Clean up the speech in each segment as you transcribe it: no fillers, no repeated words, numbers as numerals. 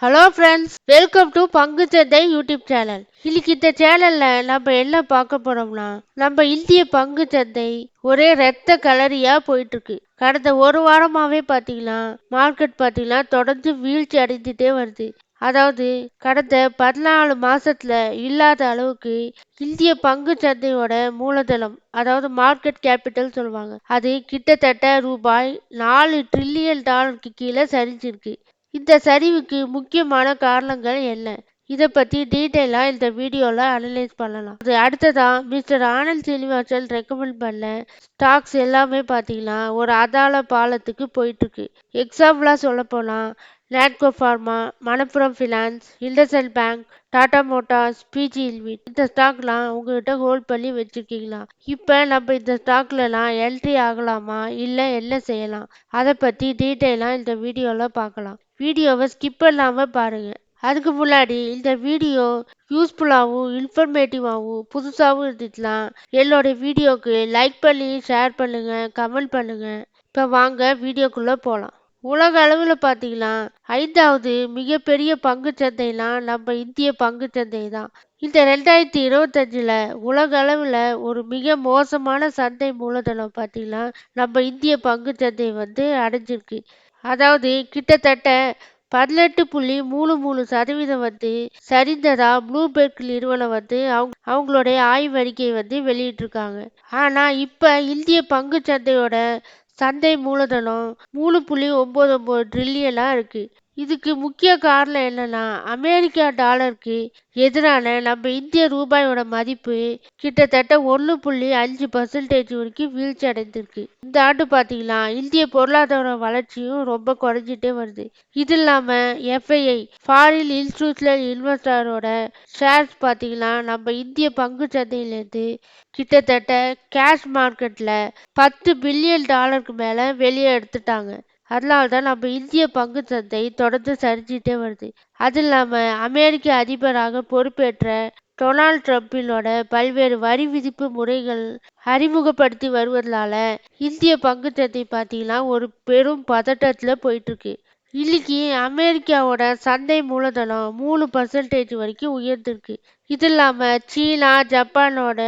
Hello friends, welcome to பங்குச்சந்தை YouTube channel. இன்னைக்கு இந்த சேனல்ல நம்ம என்ன பார்க்க போறோம்னா, நம்ம இந்திய பங்குச்சந்தை ஒரே ரத்த கலரியா போயிட்டு இருக்கு. கடந்த ஒரு வாரமாவே பாத்தீங்கன்னா மார்க்கெட் பாத்தீங்கன்னா தொடர்ந்து வீழ்ச்சி அடைந்துட்டே வருது. அதாவது கடந்த 14 மாசத்துல இல்லாத அளவுக்கு இந்திய பங்கு சந்தையோட மூலதனம், அதாவது மார்க்கெட் கேபிட்டல் சொல்லுவாங்க, அது கிட்டத்தட்ட ரூபாய் 4 டிரில்லியன் கீழே சரிஞ்சிருக்கு. இந்த சரிவுக்கு முக்கியமான காரணங்கள் என்ன? இதை பத்தி டீட்டெயிலா இந்த வீடியோல அனலைஸ் பண்ணலாம். அது அடுத்ததா மிஸ்டர் ஆனந்த் சீனிவாசன் ரெக்கமெண்ட் பண்ண ஸ்டாக்ஸ் எல்லாமே பாத்தீங்கன்னா ஒரு அதாள பாலத்துக்கு போயிட்டு இருக்கு. எக்ஸாம்பிளா சொல்ல போனா Natco pharma, Manappuram finance, IndusInd bank, Tata motors, பிஜி இல்விட், இந்த ஸ்டாக்லாம் உங்ககிட்ட ஹோல்ட் பண்ணி வச்சிருக்கீங்களா? இப்ப நம்ம இந்த ஸ்டாக்லலாம் என்ட்ரி ஆகலாமா, இல்ல என்ன செய்யலாம்? அதை பத்தி டீட்டெயிலா இந்த வீடியோல பார்க்கலாம். வீடியோவை ஸ்கிப் பண்ணாம பாருங்க. அதுக்கு முன்னாடி இந்த வீடியோ யூஸ்ஃபுல்லாகவும் இன்ஃபர்மேட்டிவாகவும் புதுசாகவும் இருந்துச்சுன்னா என்னோட வீடியோக்கு லைக் பண்ணி ஷேர் பண்ணுங்க, கமெண்ட் பண்ணுங்க. இப்போ வாங்க வீடியோக்குள்ள போகலாம். உலக அளவில் பார்த்தீங்கன்னா 5வது மிகப்பெரிய பங்கு சந்தைனா நம்ம இந்திய பங்கு சந்தை தான். இந்த 2025ல் உலக அளவில் ஒரு மிக மோசமான சந்தை மூலதனம் பார்த்தீங்கன்னா நம்ம இந்திய பங்கு சந்தை அடைஞ்சிருக்கு. அதாவது கிட்டத்தட்ட 18.33% சரிந்ததா ப்ளூம்பெர்க் நிறுவனம் அவங்களுடைய ஆய்வறிக்கை வெளியிட்டிருக்காங்க. ஆனா இப்ப இந்திய பங்கு சந்தையோட சந்தை மூலதனம் 3.99 ட்ரில்லியனா இருக்கு. இதுக்கு முக்கிய காரணம் என்னன்னா, அமெரிக்கா டாலருக்கு எதிரான நம்ம இந்திய ரூபாயோட மதிப்பு கிட்டத்தட்ட 1.5% வரைக்கும் வீழ்ச்சி அடைந்திருக்கு. இந்த ஆண்டு பாத்தீங்கன்னா இந்திய பொருளாதார வளர்ச்சியும் ரொம்ப குறைஞ்சிட்டே வருது. இது இல்லாம எஃப்ஐஐ ஃபாரின் இன்ஸ்டிடியூஷனல் இன்வெஸ்டரோட ஷேர்ஸ் பாத்தீங்கன்னா நம்ம இந்திய பங்கு சந்தையிலேருந்து கிட்டத்தட்ட கேஷ் மார்க்கெட்ல $10 பில்லியன் மேல வெளியே எடுத்துட்டாங்க. அதனால தான் நம்ம இந்திய பங்கு சந்தை தொடர்ந்து சரிஞ்சிட்டே வருது. அது இல்லாம அமெரிக்க அதிபராக பொறுப்பேற்ற டொனால்ட் ட்ரம்பினோட பல்வேறு வரி விதிப்பு முறைகள் அறிமுகப்படுத்தி வருவதனால இந்திய பங்கு சந்தை பார்த்தீங்கன்னா ஒரு பெரும் பதட்டத்துல போயிட்டு இருக்கு. இன்னைக்கு அமெரிக்காவோட சந்தை மூலதனம் 3% வரைக்கும் உயர்ந்திருக்கு. இது இல்லாம சீனா, ஜப்பானோட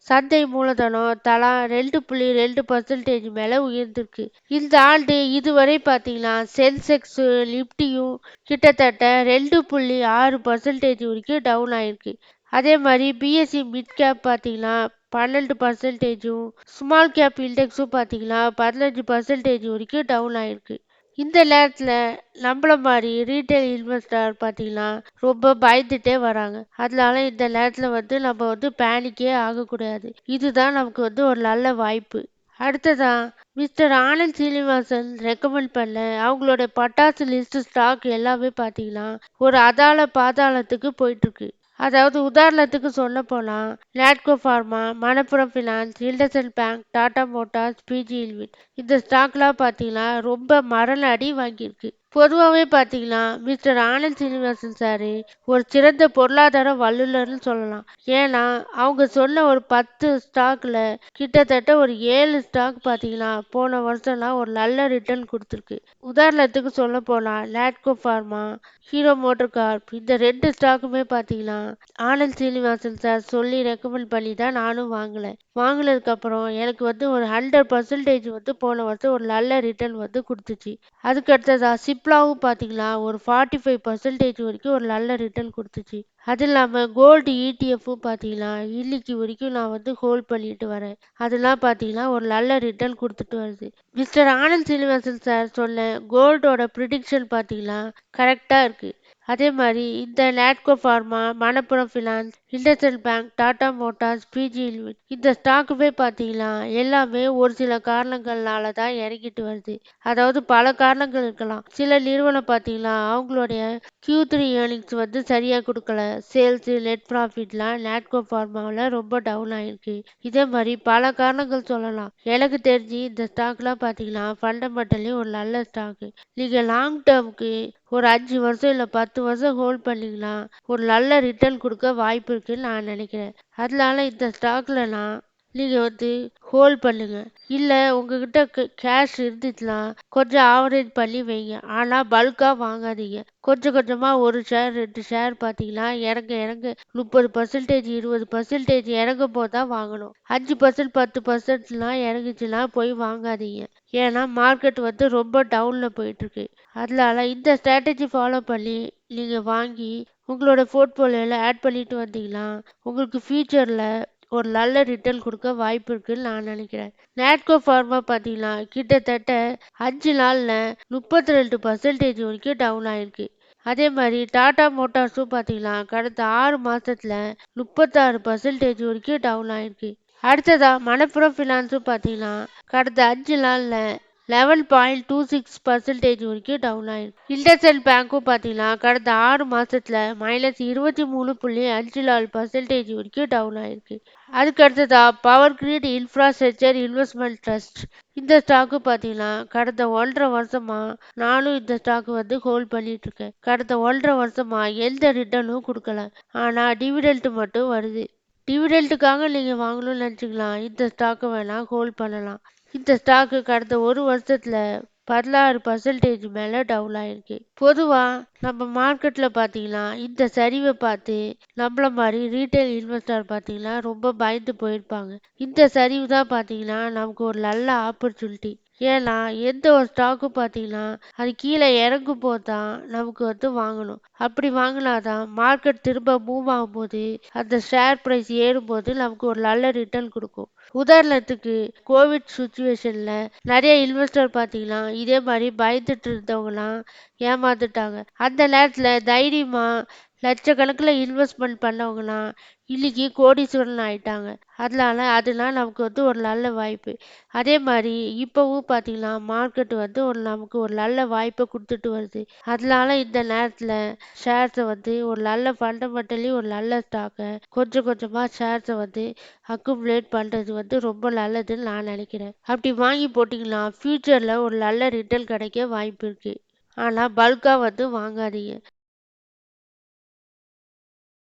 சந்தை மூலதனம் தலா 2.2% மேல உயர்ந்திருக்கு. இந்த ஆண்டு இதுவரை பாத்தீங்கன்னா சென்செக்ஸ், நிப்டியும் கிட்டத்தட்ட 2.6% வரைக்கும் டவுன் ஆயிருக்கு. அதே மாதிரி பிஎஸ்சி மிட் கேப் பாத்தீங்கன்னா 12%, ஸ்மால் கேப் இண்டெக்ஸும் பாத்தீங்கன்னா 15% வரைக்கும் டவுன் ஆயிருக்கு. இந்த நேரத்துல நம்மள மாதிரி ரீட்டைல் இன்வெஸ்டர் பாத்தீங்கன்னா ரொம்ப பயந்துட்டே வராங்க. அதனால இந்த நேரத்துல நம்ம பேனிக்கே ஆகக்கூடாது. இதுதான் நமக்கு ஒரு நல்ல வாய்ப்பு. அடுத்ததா மிஸ்டர் ஆனந்த் சீனிவாசன் ரெக்கமெண்ட் பண்ண அவங்களோட பட்டாசு லிஸ்ட் ஸ்டாக் எல்லாமே பாத்தீங்கன்னா ஒரு அதாள பாதாளத்துக்கு போயிட்டு இருக்கு. அதாவது உதாரணத்துக்கு சொல்ல போனா Natco pharma, Manappuram finance, IndusInd bank, Tata motors, பிஜி இல்விட், இந்த ஸ்டாக்லாம் பாத்தீங்கன்னா ரொம்ப மரண அடி வாங்கியிருக்கு. பொதுவாகவே பார்த்தீங்கன்னா மிஸ்டர் ஆனந்த் சீனிவாசன் சார் ஒரு சிறந்த பொருளாதார வல்லுநர்னு சொல்லலாம். ஏன்னா அவங்க சொன்ன ஒரு 10 ஸ்டாக்ல கிட்டத்தட்ட ஒரு 7 ஸ்டாக் பார்த்தீங்கன்னா போன வருஷம்லாம் ஒரு நல்ல ரிட்டர்ன் கொடுத்துருக்கு. உதாரணத்துக்கு சொல்ல போனா நாட்கோ ஃபார்மா, ஹீரோ மோட்டர் கார்ப், இந்த 2 ஸ்டாக்குமே பார்த்தீங்கன்னா ஆனந்த் சீனிவாசன் சார் சொல்லி ரெக்கமெண்ட் பண்ணி தான் நானும் வாங்கினேன். வாங்கினதுக்கு அப்புறம் எனக்கு ஒரு 100% போன வருஷம் ஒரு நல்ல ரிட்டர்ன் கொடுத்துச்சு. அதுக்கு அடுத்ததா சிப்லாவும் பார்த்தீங்கன்னா ஒரு 45% வரைக்கும் ஒரு நல்ல ரிட்டர்ன் கொடுத்துச்சு. அது இல்லாமல் கோல்டு இடிஎஃப்பும் பார்த்தீங்கன்னா இன்னைக்கு வரைக்கும் நான் ஹோல்ட் பண்ணிட்டு வரேன். அதெல்லாம் பார்த்தீங்கன்னா ஒரு நல்ல ரிட்டர்ன் கொடுத்துட்டு வருது. மிஸ்டர் ஆனந்த் சீனிவாசன் சார் சொன்ன கோல்டோட ப்ரிடிக்ஷன் பார்த்தீங்கன்னா கரெக்டாக இருக்கு. அதே மாதிரி இந்த Natco pharma, Manappuram finance, IndusInd bank, Tata motors, பிஜி இல்விட், இந்த ஸ்டாக்குமே பார்த்தீங்கன்னா எல்லாமே ஒரு சில காரணங்கள்னால தான் இறங்கிட்டு வருது. அதாவது பல காரணங்கள் இருக்கலாம். சில நிறுவனம் பார்த்தீங்கன்னா அவங்களுடைய Q3 ஏர்னிங்ஸ் சரியா கொடுக்கல. சேல்ஸ், நெட் ப்ராஃபிட்லாம் நாட்கோ ஃபார்மாவில் ரொம்ப டவுன் ஆயிருக்கு. இதே மாதிரி பல காரணங்கள் சொல்லலாம். எனக்கு தெரிஞ்சு இந்த ஸ்டாக்லாம் பார்த்தீங்கன்னா ஃபண்டமெண்டலி ஒரு நல்ல ஸ்டாக்கு. நீங்கள் லாங் டேர்முக்கு ஒரு 5 வருஷம் இல்லை 10 வருஷம் ஹோல்ட் பண்ணீங்கன்னா ஒரு நல்ல ரிட்டர்ன் கொடுக்க வாய்ப்பு இருக்குன்னு நான் நினைக்கிறேன். அதனால இந்த ஸ்டாக்ல நான் நீங்க ஹோல்ட் பண்ணுங்க. இல்ல உங்ககிட்ட கேஷ் இருந்துச்சுன்னா கொஞ்சம் ஆவரேஜ் பண்ணி வைங்க. ஆனா பல்கா வாங்காதீங்க. கொஞ்சம் கொஞ்சமா 1 ஷேர் 2 ஷேர் பார்த்தீங்கன்னா இறங்க இறங்க 30% 20% இறங்கும் போது தான் வாங்கணும். 5% 10%லாம் இறங்குச்சுன்னா போய் வாங்காதீங்க. ஏன்னா மார்க்கெட் ரொம்ப டவுன்ல போயிட்டு இருக்கு. அதனால இந்த ஸ்ட்ராட்டஜி ஃபாலோ பண்ணி நீங்க வாங்கி உங்களோட போர்ட்ஃபோலியோல ஆட் பண்ணிட்டு வந்தீங்கன்னா உங்களுக்கு ஃபியூச்சர்ல ஒரு நல்ல ரிட்டர்ன் கொடுக்க வாய்ப்பு இருக்குன்னு நான் நினைக்கிறேன். நேட்கோ ஃபார்மா பார்த்தீங்கன்னா கிட்டத்தட்ட 5 நாள்ல 32% வரைக்கும் டவுன் ஆயிருக்கு. அதே மாதிரி டாடா மோட்டார்ஸும் பார்த்தீங்கன்னா கடந்த 6 மாசத்துல 36% வரைக்கும் டவுன் ஆயிருக்கு. அடுத்ததா மணப்புரம் ஃபினான்ஸும் பார்த்தீங்கன்னா கடந்த 5 நாள்ல 11.26% வரைக்கும் டவுன் ஆயிருக்கு. இண்டஸ்இண்ட் பேங்க்கும் பார்த்தீங்கன்னா கடந்த 6 மாசத்துல -23.54% வரைக்கும் டவுன் ஆயிருக்கு. அதுக்கு அடுத்ததா power grid infrastructure investment trust, இந்த ஸ்டாக்கு பார்த்தீங்கன்னா கடந்த 1.5 வருஷமா நானும் இந்த ஸ்டாக் ஹோல்ட் பண்ணிட்டு இருக்கேன். கடந்த 1.5 வருஷமா எந்த ரிட்டர்னும் கொடுக்கல. ஆனா டிவிடெண்ட் மட்டும் வருது. டிவிடெண்ட்டுக்காக நீங்க வாங்கணும்னு நினைச்சீங்களா இந்த ஸ்டாக்கை வேணா ஹோல்ட் பண்ணலாம். இந்த ஸ்டாக்கு கடந்த 1 வருஷத்துல 16% மேல டவுன் ஆயிருக்கு. பொதுவா நம்ம மார்க்கெட்ல பாத்தீங்கன்னா இந்த சரிவை பார்த்து நம்மள மாதிரி ரீட்டைல் இன்வெஸ்டர் பாத்தீங்கன்னா ரொம்ப பயந்து போயிருப்பாங்க. இந்த சரிவு தான் பாத்தீங்கன்னா நமக்கு ஒரு நல்ல ஆப்பர்ச்சுனிட்டி. ஏன்னா எந்த ஒரு ஸ்டாக்கும் பாத்தீங்கன்னா அது கீழே இறங்கும் போது தான் நமக்கு வாங்கணும். அப்படி வாங்கினாதான் மார்க்கெட் திரும்ப மூவ் ஆகும்போது அந்த ஷேர் பிரைஸ் ஏறும்போது நமக்கு ஒரு நல்ல ரிட்டர்ன் கொடுக்கும். உதாரணத்துக்கு கோவிட் சுச்சுவேஷன்ல நிறைய இன்வெஸ்டர் பார்த்தீங்கன்னா இதே மாதிரி பயந்துட்டு இருந்தவங்கலாம் ஏமாந்துட்டாங்க. அந்த நேரத்தில் தைரியமா லட்சக்கணக்கில் இன்வெஸ்ட்மெண்ட் பண்ணவங்கலாம் இன்னைக்கு கோடீஸ்வரன் ஆயிட்டாங்க. அதனால நமக்கு ஒரு நல்ல வாய்ப்பு. அதே மாதிரி இப்பவும் பார்த்தீங்கன்னா மார்க்கெட் நமக்கு ஒரு நல்ல வாய்ப்பை கொடுத்துட்டு வருது. அதனால இந்த நேரத்தில் ஷேர்ஸை ஒரு நல்ல ஃபண்டமெண்டலி ஒரு நல்ல ஸ்டாக்கை கொஞ்சம் கொஞ்சமாக ஷேர்ஸை அக்குமுலேட் பண்ணுறது ரொம்ப நல்லதுன்னு நான் நினைக்கிறேன். அப்படி வாங்கி போட்டிங்கன்னா ஃப்யூச்சரில் ஒரு நல்ல ரிட்டர்ன் கிடைக்க வாய்ப்பு இருக்கு. ஆனால் பல்காக வாங்காதீங்க.